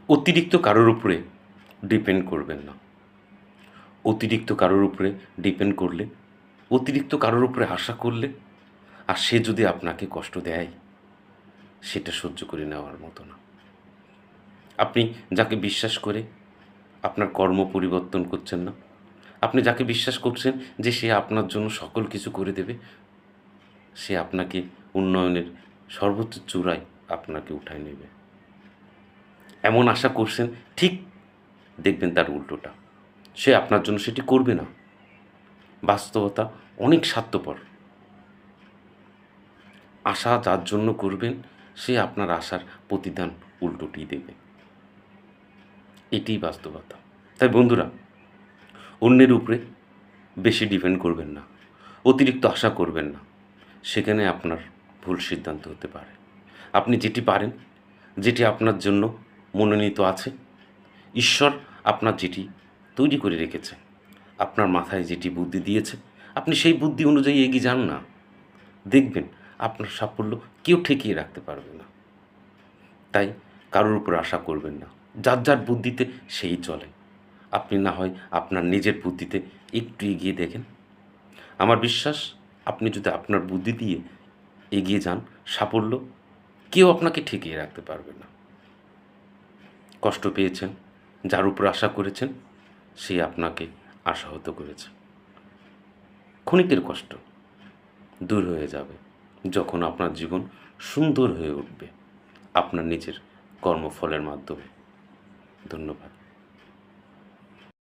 অতিরিক্ত কারোর উপরে ডিপেন্ড করবেন না। অতিরিক্ত কারোর উপরে ডিপেন্ড করলে, অতিরিক্ত কারোর উপরে আশা করলে, আর সে যদি আপনাকে কষ্ট দেয়, সেটা সহ্য করে নেওয়ার মতো না। আপনি যাকে বিশ্বাস করে আপনার কর্ম পরিবর্তন করছেন না, আপনি যাকে বিশ্বাস করছেন যে সে আপনার জন্য সকল কিছু করে দেবে, সে আপনাকে উন্নয়নের সর্বোচ্চ চূড়ায় আপনাকে উঠায় নেবে। এমন আশা করছেন, ঠিক দেখবেন তার উল্টোটা। সে আপনার জন্য সেটি করবে না। বাস্তবতা অনেক স্বার্থপর। আশা যার জন্য করবেন, সে আপনার আশার প্রতিদান উল্টোটি দেবে। এটিই বাস্তবতা। তাই বন্ধুরা, অন্যের উপরে বেশি ডিপেন্ড করবেন না। অতিরিক্ত আশা করবেন না। সেখানে আপনার ভুল সিদ্ধান্ত হতে পারে। আপনি যেটি পারেন, যেটি আপনার জন্য মনোনীত আছে, ঈশ্বর আপনার যেটি তৈরি করে রেখেছে, আপনার মাথায় যেটি বুদ্ধি দিয়েছে, আপনি সেই বুদ্ধি অনুযায়ী এগিয়ে যান না। দেখবেন আপনার সাফল্য কেউ ঠেকিয়ে রাখতে পারবে না। তাই কারোর উপর আশা করবেন না। যার যার বুদ্ধিতে সেই চলে। আপনি না হয় আপনার নিজের বুদ্ধিতে একটু এগিয়ে দেখেন। আমার বিশ্বাস, আপনি যদি আপনার বুদ্ধি দিয়ে এগিয়ে যান, সাফল্য কেউ আপনাকে ঠেকিয়ে রাখতে পারবে না। কষ্ট পেয়েছেন, যার উপর আশা করেছেন, সে আপনাকে আশাহত করেছে। ক্ষণিকের কষ্ট দূর হয়ে যাবে যখন আপনার জীবন সুন্দর হয়ে উঠবে আপনার নিজের কর্মফলের মাধ্যমে। ধন্যবাদ।